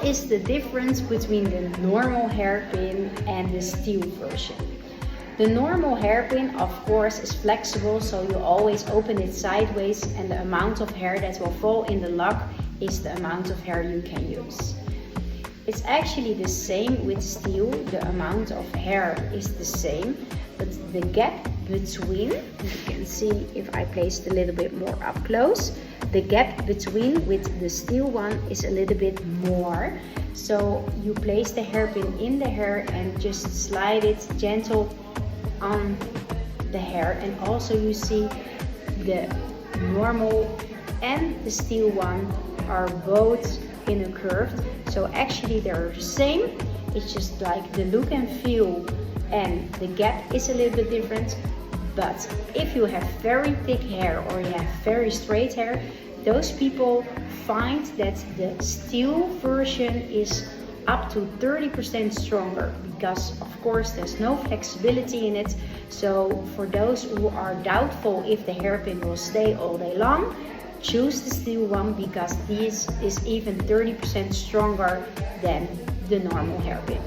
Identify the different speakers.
Speaker 1: Is the difference between the normal hairpin and the steel version. The normal hairpin, of course, is flexible, so you always open it sideways, and the amount of hair that will fall in the lock is the amount of hair you can use. It's actually the same with steel, the amount of hair is the same, but the gap between, you can see if I place it a little bit more up close, the gap between with the steel one is a little bit more. So you place the hairpin in the hair and just slide it gentle on the hair, and also you see the normal and the steel one are both in a curve. So actually they're the same, it's just like the look and feel and the gap is a little bit different. But if you have very thick hair or you have very straight hair, those people find that the steel version is up to 30% stronger, because of course there's no flexibility in it. So for those who are doubtful if the hairpin will stay all day long, choose the steel one, because this is even 30% stronger than the normal hairpin.